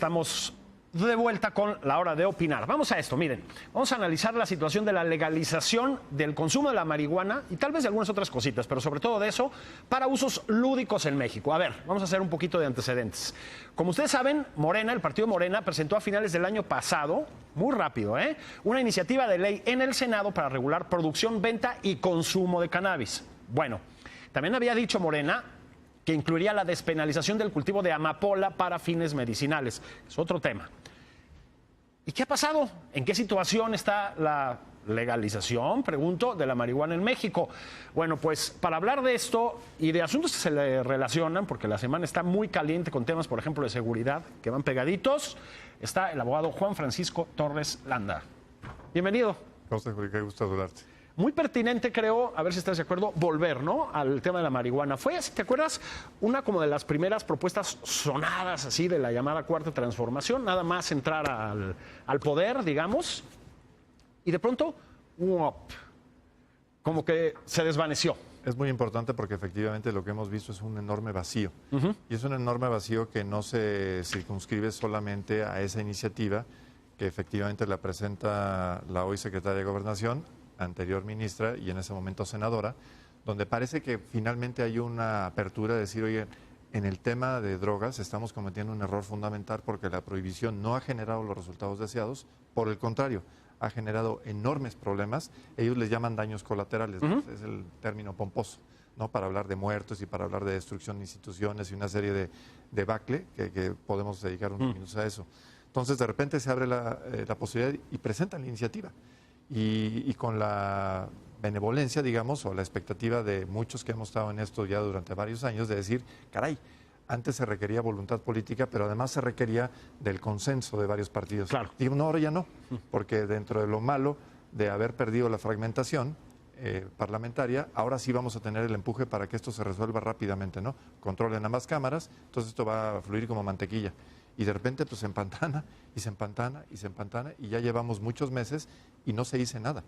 estamos de vuelta con la hora de opinar. Vamos a esto, miren, vamos a analizar la situación de la legalización del consumo de la marihuana y tal vez de algunas otras cositas, pero sobre todo de eso, para usos lúdicos en México. A ver, vamos a hacer un poquito de antecedentes. Como ustedes saben, Morena, el partido Morena, presentó a finales del año pasado, muy rápido, una iniciativa de ley en el Senado para regular producción, venta y consumo de cannabis. Bueno, también había dicho Morena que incluiría la despenalización del cultivo de amapola para fines medicinales. Es otro tema. ¿Y qué ha pasado? ¿En qué situación está la legalización, pregunto, de la marihuana en México? Bueno, pues para hablar de esto y de asuntos que se le relacionan, porque la semana está muy caliente con temas, por ejemplo, de seguridad, que van pegaditos, está el abogado Juan Francisco Torres Landa. Bienvenido. José, qué gusto saludarte. Muy pertinente, creo, a ver si estás de acuerdo, volver, ¿no?, al tema de la marihuana. Fue, si te acuerdas, una como de las primeras propuestas sonadas así de la llamada Cuarta Transformación, nada más entrar al poder, digamos, y de pronto, como que se desvaneció. Es muy importante porque efectivamente lo que hemos visto es un enorme vacío. Y es un enorme vacío que no se circunscribe solamente a esa iniciativa que efectivamente la presenta la hoy secretaria de Gobernación, anterior ministra y en ese momento senadora, donde parece que finalmente hay una apertura de decir, oye, en el tema de drogas estamos cometiendo un error fundamental porque la prohibición no ha generado los resultados deseados, por el contrario, ha generado enormes problemas, ellos les llaman daños colaterales, es el término pomposo, ¿no?, para hablar de muertos y para hablar de destrucción de instituciones y una serie de debacle que podemos dedicar unos minutos a eso. Entonces, de repente se abre la posibilidad y presentan la iniciativa. Y con la benevolencia, digamos, o la expectativa de muchos que hemos estado en esto ya durante varios años, de decir, caray, antes se requería voluntad política, pero además se requería del consenso de varios partidos. Claro. Y no, ahora ya no, porque dentro de lo malo de haber perdido la fragmentación parlamentaria, ahora sí vamos a tener el empuje para que esto se resuelva rápidamente, ¿no? Controlen ambas cámaras, entonces esto va a fluir como mantequilla. Y de repente pues se empantana y se empantana y se empantana y ya llevamos muchos meses y no se dice nada.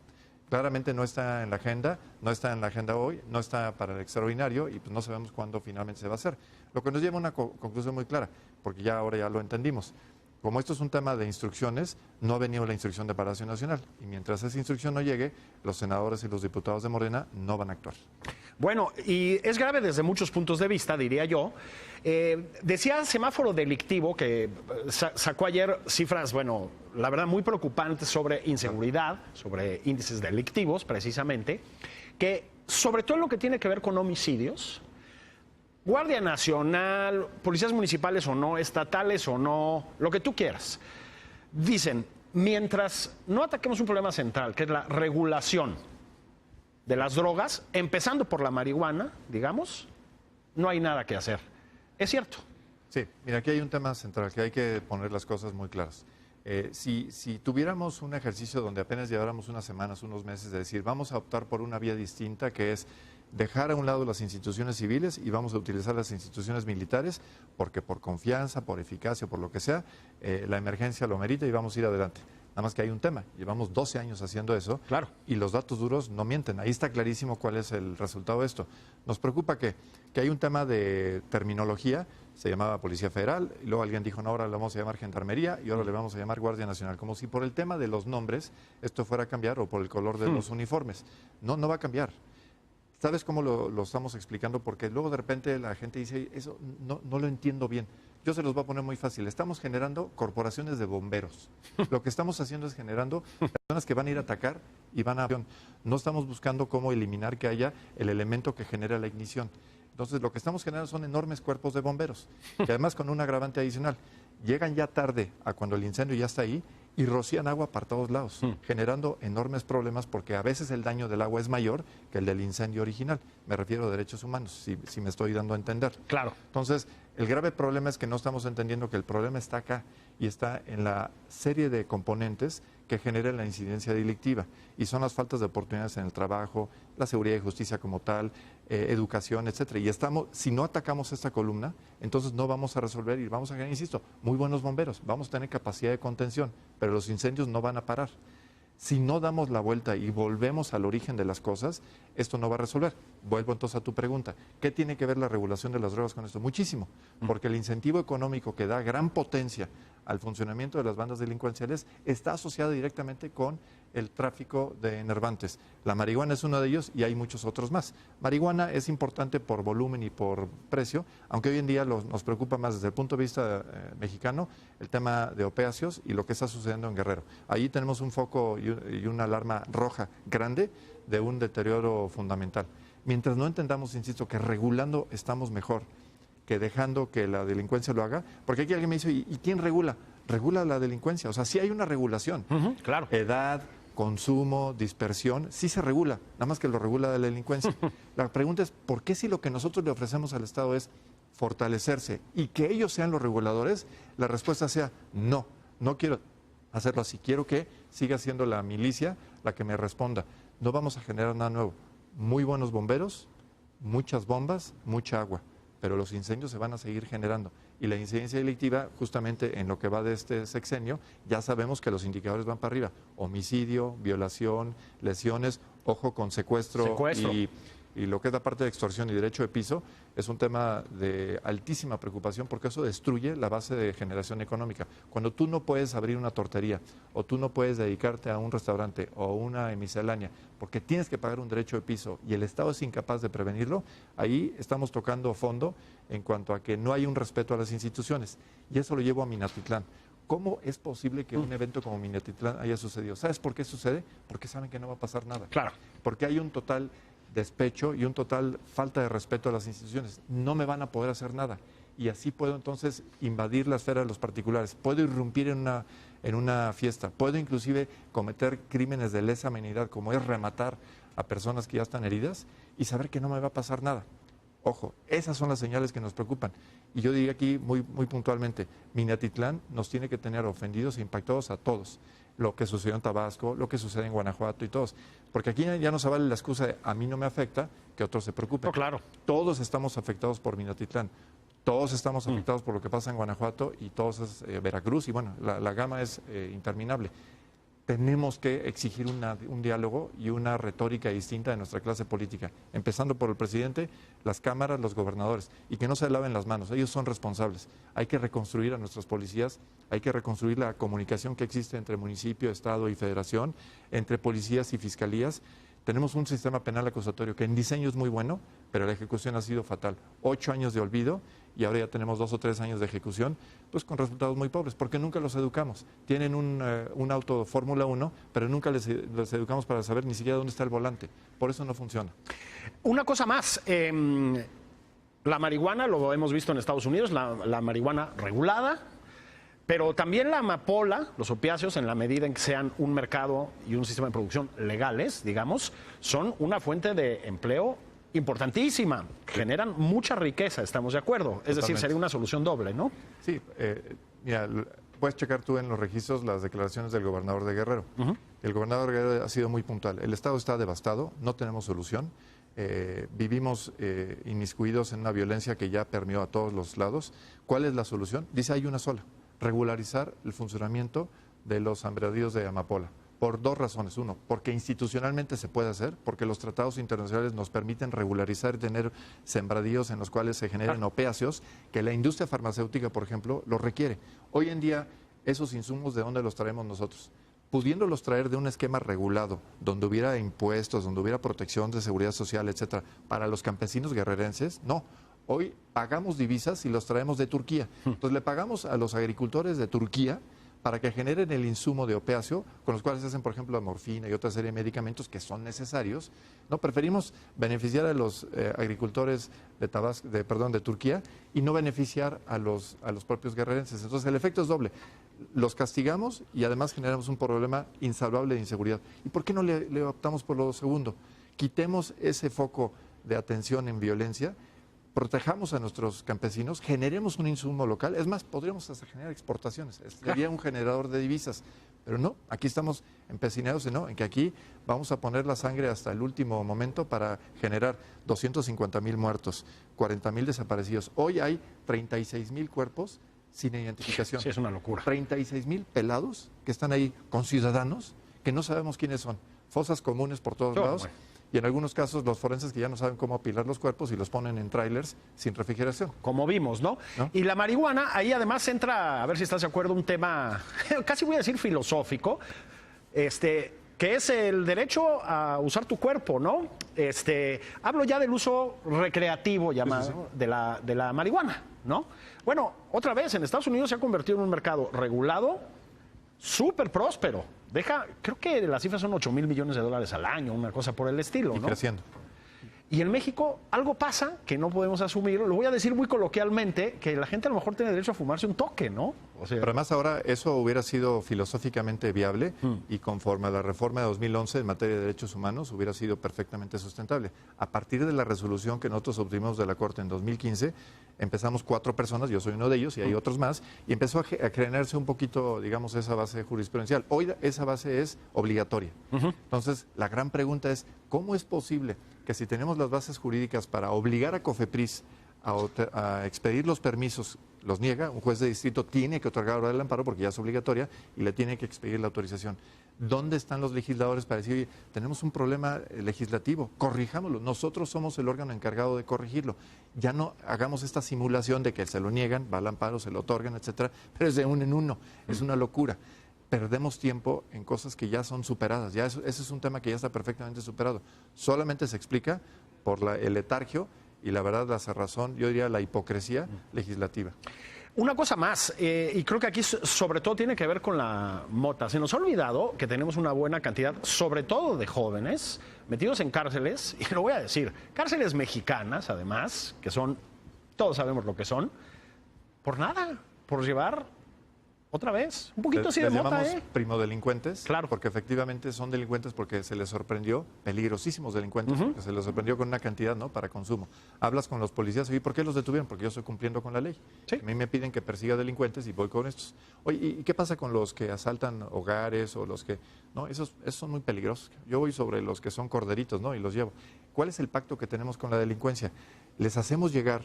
Claramente no está en la agenda, no está en la agenda hoy, no está para el extraordinario y pues no sabemos cuándo finalmente se va a hacer. Lo que nos lleva a una conclusión muy clara, porque ya ahora ya lo entendimos. Como esto es un tema de instrucciones, no ha venido la instrucción de Palacio Nacional y mientras esa instrucción no llegue, los senadores y los diputados de Morena no van a actuar. Bueno, y es grave desde muchos puntos de vista, diría yo. Decía Semáforo Delictivo, que sacó ayer cifras, bueno, la verdad muy preocupantes sobre inseguridad, sobre índices delictivos precisamente, que sobre todo en lo que tiene que ver con homicidios, Guardia Nacional, policías municipales o no, estatales o no, lo que tú quieras, dicen, mientras no ataquemos un problema central, que es la regulación de las drogas, empezando por la marihuana, digamos, no hay nada que hacer. ¿Es cierto? Sí, mira, aquí hay un tema central, que hay que poner las cosas muy claras. Si tuviéramos un ejercicio donde apenas lleváramos unas semanas, unos meses, de decir, vamos a optar por una vía distinta, que es dejar a un lado las instituciones civiles y vamos a utilizar las instituciones militares, porque por confianza, por eficacia, por lo que sea, la emergencia lo merita y vamos a ir adelante. Nada más que hay un tema, llevamos 12 años haciendo eso, claro, y los datos duros no mienten, ahí está clarísimo cuál es el resultado de esto. Nos preocupa que hay un tema de terminología, se llamaba Policía Federal, y luego alguien dijo, no, ahora le vamos a llamar Gendarmería y ahora le vamos a llamar Guardia Nacional, como si por el tema de los nombres esto fuera a cambiar o por el color de los uniformes. No, no va a cambiar. ¿Sabes cómo lo estamos explicando? Porque luego de repente la gente dice, eso no lo entiendo bien. Yo se los voy a poner muy fácil. Estamos generando corporaciones de bomberos. Lo que estamos haciendo es generando personas que van a ir a atacar y van a... No estamos buscando cómo eliminar que haya el elemento que genera la ignición. Entonces, lo que estamos generando son enormes cuerpos de bomberos, que además con un agravante adicional, llegan ya tarde a cuando el incendio ya está ahí y rocían agua para todos lados, generando enormes problemas porque a veces el daño del agua es mayor que el del incendio original. Me refiero a derechos humanos, si me estoy dando a entender. Claro. Entonces, el grave problema es que no estamos entendiendo que el problema está acá y está en la serie de componentes que generan la incidencia delictiva y son las faltas de oportunidades en el trabajo, la seguridad y justicia como tal, educación, etcétera. Y si no atacamos esta columna, entonces no vamos a resolver y vamos a generar, insisto, muy buenos bomberos, vamos a tener capacidad de contención, pero los incendios no van a parar. Si no damos la vuelta y volvemos al origen de las cosas, esto no va a resolver. Vuelvo entonces a tu pregunta. ¿Qué tiene que ver la regulación de las drogas con esto? Muchísimo, porque el incentivo económico que da gran potencia al funcionamiento de las bandas delincuenciales está asociado directamente con el tráfico de enervantes. La marihuana es uno de ellos y hay muchos otros más. Marihuana es importante por volumen y por precio, aunque hoy en día nos preocupa más desde el punto de vista mexicano el tema de opiáceos y lo que está sucediendo en Guerrero. Ahí tenemos un foco y una alarma roja grande de un deterioro fundamental. Mientras no entendamos, insisto, que regulando estamos mejor que dejando que la delincuencia lo haga, porque aquí alguien me dice, ¿y quién regula? Regula la delincuencia, o sea, sí hay una regulación. Claro. Edad, consumo, dispersión, sí se regula, nada más que lo regula la delincuencia. La pregunta es, ¿por qué si lo que nosotros le ofrecemos al Estado es fortalecerse y que ellos sean los reguladores, la respuesta sea no, no quiero hacerlo así, quiero que siga siendo la milicia la que me responda. No vamos a generar nada nuevo. Muy buenos bomberos, muchas bombas, mucha agua, pero los incendios se van a seguir generando. Y la incidencia delictiva, justamente en lo que va de este sexenio, ya sabemos que los indicadores van para arriba. Homicidio, violación, lesiones, ojo con secuestro. Y lo que es la parte de extorsión y derecho de piso es un tema de altísima preocupación porque eso destruye la base de generación económica. Cuando tú no puedes abrir una tortería o tú no puedes dedicarte a un restaurante o una miscelánea porque tienes que pagar un derecho de piso y el Estado es incapaz de prevenirlo, ahí estamos tocando fondo en cuanto a que no hay un respeto a las instituciones. Y eso lo llevo a Minatitlán. ¿Cómo es posible que un evento como Minatitlán haya sucedido? ¿Sabes por qué sucede? Porque saben que no va a pasar nada. Claro. Porque hay un total despecho y un total falta de respeto a las instituciones. No me van a poder hacer nada. Y así puedo entonces invadir la esfera de los particulares. Puedo irrumpir en una fiesta. Puedo inclusive cometer crímenes de lesa humanidad, como es rematar a personas que ya están heridas y saber que no me va a pasar nada. Ojo, esas son las señales que nos preocupan. Y yo diría aquí muy puntualmente, Minatitlán nos tiene que tener ofendidos e impactados a todos. Lo que sucedió en Tabasco, lo que sucede en Guanajuato y todos. Porque aquí ya no se vale la excusa de a mí no me afecta, que otros se preocupen. No, claro. Todos estamos afectados por Minatitlán. Todos estamos afectados por lo que pasa en Guanajuato y todos es Veracruz. Y bueno, la gama es interminable. Tenemos que exigir un diálogo y una retórica distinta de nuestra clase política, empezando por el presidente, las cámaras, los gobernadores, y que no se laven las manos, ellos son responsables. Hay que reconstruir a nuestras policías, hay que reconstruir la comunicación que existe entre municipio, estado y federación, entre policías y fiscalías. Tenemos un sistema penal acusatorio que en diseño es muy bueno, pero la ejecución ha sido fatal. 8 años de olvido y ahora ya tenemos 2 o 3 años de ejecución, pues con resultados muy pobres, porque nunca los educamos. Tienen un auto Fórmula 1, pero nunca les educamos para saber ni siquiera dónde está el volante. Por eso no funciona. Una cosa más, la marihuana, lo hemos visto en Estados Unidos, la marihuana regulada, pero también la amapola, los opiáceos, en la medida en que sean un mercado y un sistema de producción legales, digamos, son una fuente de empleo importantísima. Generan mucha riqueza, estamos de acuerdo. Es Totalmente. decir, sería una solución doble, ¿no? Sí, mira, puedes checar tú en los registros las declaraciones del gobernador de Guerrero. El gobernador de Guerrero ha sido muy puntual. El Estado está devastado, no tenemos solución. Vivimos inmiscuidos en una violencia que ya permeó a todos los lados. ¿Cuál es la solución? Dice, hay una sola: regularizar el funcionamiento de los sembradíos de amapola. Por 2 razones. Uno, porque institucionalmente se puede hacer, porque los tratados internacionales nos permiten regularizar y tener sembradíos en los cuales se generen opiáceos, que la industria farmacéutica, por ejemplo, los requiere. Hoy en día, esos insumos, ¿de dónde los traemos nosotros? Pudiéndolos traer de un esquema regulado, donde hubiera impuestos, donde hubiera protección de seguridad social, etcétera, para los campesinos guerrerenses, no. Hoy pagamos divisas y los traemos de Turquía. Entonces le pagamos a los agricultores de Turquía para que generen el insumo de opiáceo, con los cuales se hacen, por ejemplo, la morfina y otra serie de medicamentos que son necesarios. No, preferimos beneficiar a los agricultores de Turquía y no beneficiar a los propios guerrerenses. Entonces el efecto es doble. Los castigamos y además generamos un problema insalvable de inseguridad. ¿Y por qué no le optamos por lo segundo? Quitemos ese foco de atención en violencia, protejamos a nuestros campesinos, generemos un insumo local. Es más, podríamos hasta generar exportaciones. Sería un generador de divisas. Pero no, aquí estamos empecinados en que aquí vamos a poner la sangre hasta el último momento para generar 250,000 muertos, 40,000 desaparecidos. Hoy hay 36,000 cuerpos sin identificación. Sí, es una locura. 36,000 pelados que están ahí con ciudadanos que no sabemos quiénes son. Fosas comunes por todos lados. Bueno. Y en algunos casos los forenses que ya no saben cómo apilar los cuerpos y los ponen en trailers sin refrigeración. Como vimos, ¿no? Y la marihuana, ahí además entra, a ver si estás de acuerdo, un tema, casi voy a decir filosófico, que es el derecho a usar tu cuerpo, ¿no? Hablo ya del uso recreativo llamado de la marihuana, ¿no? Bueno, otra vez, en Estados Unidos se ha convertido en un mercado regulado, súper próspero. Creo que las cifras son 8,000 millones de dólares al año, una cosa por el estilo, Y ¿no? creciendo. Y en México algo pasa que no podemos asumir, lo voy a decir muy coloquialmente, que la gente a lo mejor tiene derecho a fumarse un toque, ¿no? O sea, Pero además ahora eso hubiera sido filosóficamente viable y conforme a la reforma de 2011 en materia de derechos humanos hubiera sido perfectamente sustentable. A partir de la resolución que nosotros obtuvimos de la Corte en 2015, empezamos 4 personas, yo soy uno de ellos y hay otros más, y empezó a generarse un poquito, digamos, esa base jurisprudencial. Hoy esa base es obligatoria. Entonces, la gran pregunta es, ¿cómo es posible que si tenemos las bases jurídicas para obligar a COFEPRIS a expedir los permisos, los niega, un juez de distrito tiene que otorgar hora del amparo porque ya es obligatoria y le tiene que expedir la autorización? ¿Dónde están los legisladores para decir, oye, tenemos un problema legislativo, corrijámoslo, nosotros somos el órgano encargado de corregirlo? Ya no hagamos esta simulación de que se lo niegan, va al amparo, se lo otorgan, etcétera, pero es de uno en uno, es una locura. Perdemos tiempo en cosas que ya son superadas, ya ese es un tema que ya está perfectamente superado. Solamente se explica por el letargio y la verdad la cerrazón, yo diría la hipocresía legislativa. una cosa más, y creo que aquí sobre todo tiene que ver con la mota. Se nos ha olvidado que tenemos una buena cantidad, sobre todo de jóvenes, metidos en cárceles, y lo voy a decir, cárceles mexicanas además, que son, todos sabemos lo que son, por nada, por llevar otra vez un poquito así de Les mota, llamamos primodelincuentes, Claro. porque efectivamente son delincuentes porque se les sorprendió, peligrosísimos delincuentes, porque se les sorprendió con una cantidad, ¿no?, para consumo. Hablas con los policías y ¿por qué los detuvieron? Porque yo estoy cumpliendo con la ley. Sí. A mí me piden que persiga delincuentes y voy con estos. Oye, ¿y qué pasa con los que asaltan hogares o los que...? No, esos son muy peligrosos. Yo voy sobre los que son corderitos, ¿no?, y los llevo. ¿Cuál es el pacto que tenemos con la delincuencia? Les hacemos llegar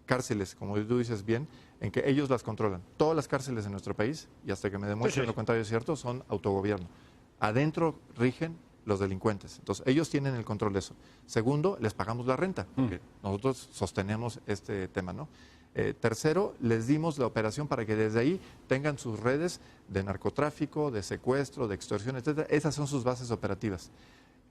cárceles, como tú dices bien, en que ellos las controlan. Todas las cárceles en nuestro país, y hasta que me demuestren lo contrario es cierto, son autogobierno. Adentro rigen los delincuentes. Entonces, ellos tienen el control de eso. Segundo, les pagamos la renta, porque nosotros sostenemos este tema, ¿no? Tercero, les dimos la operación para que desde ahí tengan sus redes de narcotráfico, de secuestro, de extorsión, etcétera. Esas son sus bases operativas.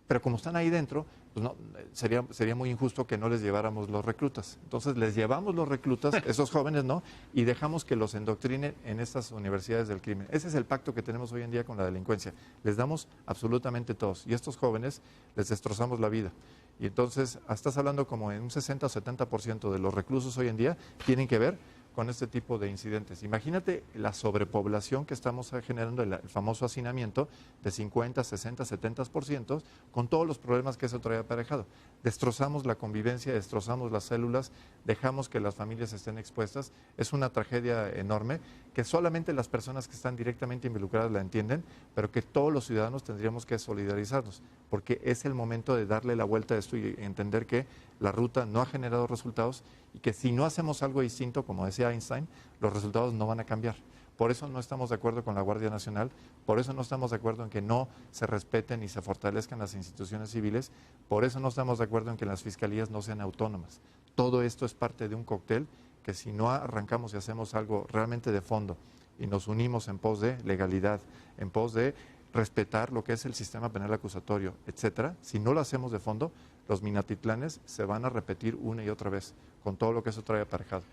Pero como están ahí dentro, pues no, sería muy injusto que no les lleváramos los reclutas. Entonces les llevamos los reclutas, esos jóvenes, ¿no? Y dejamos que los endoctrinen en estas universidades del crimen. Ese es el pacto que tenemos hoy en día con la delincuencia. Les damos absolutamente todos. Y a estos jóvenes les destrozamos la vida. Y entonces, estás hablando como en un 60 o 70% de los reclusos hoy en día tienen que ver con este tipo de incidentes. Imagínate la sobrepoblación que estamos generando, el famoso hacinamiento de 50, 60, 70%, con todos los problemas que eso trae aparejado. Destrozamos la convivencia, destrozamos las células, dejamos que las familias estén expuestas. Es una tragedia enorme que solamente las personas que están directamente involucradas la entienden, pero que todos los ciudadanos tendríamos que solidarizarnos, porque es el momento de darle la vuelta a esto y entender que la ruta no ha generado resultados y que si no hacemos algo distinto, como decía Einstein, los resultados no van a cambiar. Por eso no estamos de acuerdo con la Guardia Nacional, por eso no estamos de acuerdo en que no se respeten y se fortalezcan las instituciones civiles, por eso no estamos de acuerdo en que las fiscalías no sean autónomas. Todo esto es parte de un cóctel que si no arrancamos y hacemos algo realmente de fondo y nos unimos en pos de legalidad, en pos de respetar lo que es el sistema penal acusatorio, etcétera, si no lo hacemos de fondo, los minatitlanes se van a repetir una y otra vez, con todo lo que eso trae aparejado.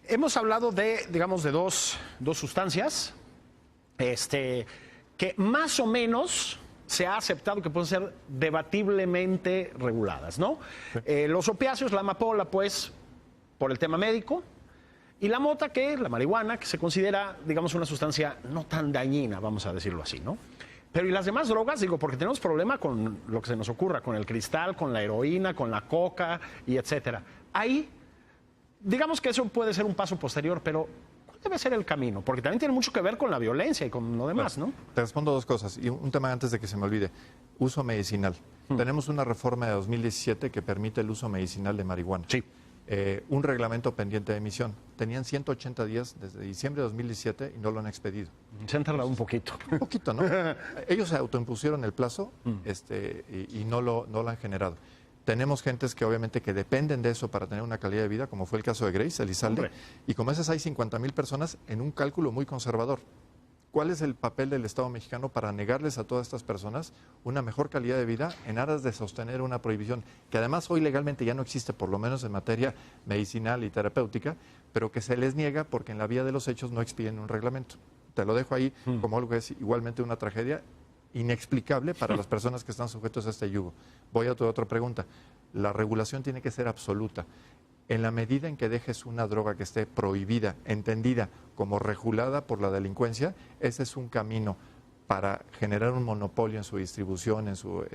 Hemos hablado de, digamos, de dos sustancias que más o menos se ha aceptado que pueden ser debatiblemente reguladas, ¿no? Sí. Los opiáceos, la amapola, pues, por el tema médico, y la mota, la marihuana, que se considera, digamos, una sustancia no tan dañina, vamos a decirlo así, ¿no? Pero y las demás drogas, digo, porque tenemos problema con lo que se nos ocurra, con el cristal, con la heroína, con la coca y etcétera. Ahí, digamos que eso puede ser un paso posterior, pero ¿cuál debe ser el camino? Porque también tiene mucho que ver con la violencia y con lo demás, ¿no? Te respondo dos cosas, y un tema antes de que se me olvide. Uso medicinal. Tenemos una reforma de 2017 que permite el uso medicinal de marihuana. Sí. un reglamento pendiente de emisión. Tenían 180 días desde diciembre de 2017 y no lo han expedido. Se han tardado un poquito. Un poquito, ¿no? Ellos se autoimpusieron el plazo y no lo han generado. Tenemos gentes que obviamente que dependen de eso para tener una calidad de vida, como fue el caso de Grace Elizalde, y como esas hay 50,000 personas en un cálculo muy conservador. ¿Cuál es el papel del Estado mexicano para negarles a todas estas personas una mejor calidad de vida en aras de sostener una prohibición que además hoy legalmente ya no existe, por lo menos en materia medicinal y terapéutica, pero que se les niega porque en la vía de los hechos no expiden un reglamento? Te lo dejo ahí como algo que es igualmente una tragedia inexplicable para las personas que están sujetos a este yugo. Voy a tu otra pregunta. La regulación tiene que ser absoluta. En la medida en que dejes una droga que esté prohibida, entendida como regulada por la delincuencia, ese es un camino para generar un monopolio en su distribución, en su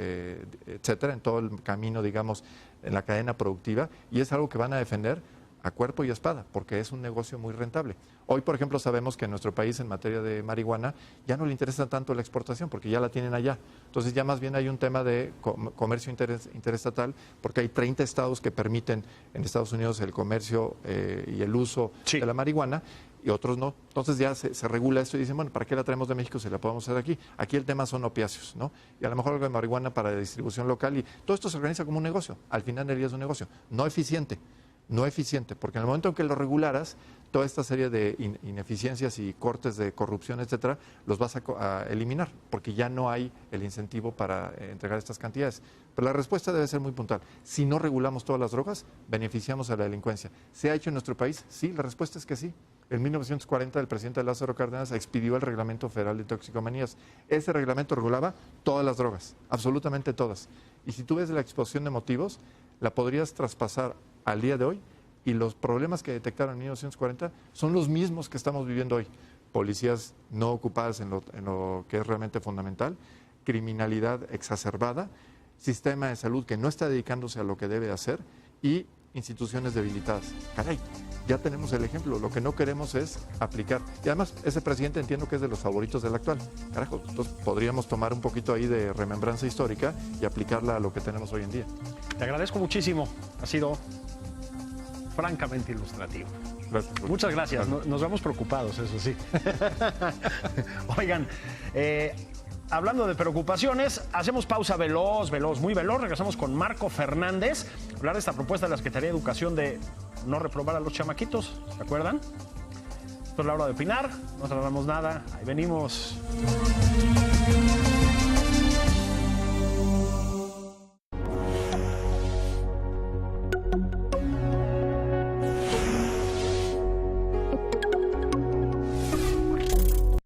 etcétera, en todo el camino, digamos, en la cadena productiva, y es algo que van a defender a cuerpo y espada, porque es un negocio muy rentable. Hoy, por ejemplo, sabemos que en nuestro país, en materia de marihuana, ya no le interesa tanto la exportación, porque ya la tienen allá. Entonces, ya más bien hay un tema de comercio interestatal, porque hay 30 estados que permiten en Estados Unidos el comercio y el uso de la marihuana, y otros no. Entonces ya se regula esto y dicen, bueno, ¿para qué la traemos de México si la podemos hacer aquí? Aquí el tema son opiáceos, ¿no? Y a lo mejor algo de marihuana para distribución local, y todo esto se organiza como un negocio. Al final del día es un negocio, no eficiente. No eficiente, porque en el momento en que lo regularas, toda esta serie de ineficiencias y cortes de corrupción, etcétera, los vas a eliminar, porque ya no hay el incentivo para entregar estas cantidades. Pero la respuesta debe ser muy puntual. Si no regulamos todas las drogas, beneficiamos a la delincuencia. ¿Se ha hecho en nuestro país? Sí, la respuesta es que sí. En 1940 el presidente Lázaro Cárdenas expidió el Reglamento Federal de Toxicomanías. Ese reglamento regulaba todas las drogas, absolutamente todas. Y si tú ves la exposición de motivos, la podrías traspasar al día de hoy, y los problemas que detectaron en 1940 son los mismos que estamos viviendo hoy. Policías no ocupadas en lo que es realmente fundamental, criminalidad exacerbada, sistema de salud que no está dedicándose a lo que debe hacer y instituciones debilitadas. Caray, ya tenemos el ejemplo, lo que no queremos es aplicar. Y además, ese presidente entiendo que es de los favoritos del actual. Carajo, entonces podríamos tomar un poquito ahí de remembranza histórica y aplicarla a lo que tenemos hoy en día. Te agradezco muchísimo, ha sido francamente ilustrativo. Gracias. Muchas gracias, nos vemos preocupados, eso sí. Oigan, hablando de preocupaciones, hacemos pausa muy veloz. Regresamos con Marco Fernández, hablar de esta propuesta de la Secretaría de Educación de no reprobar a los chamaquitos, ¿se acuerdan? Esto es la hora de opinar, no tardamos nada, ahí venimos.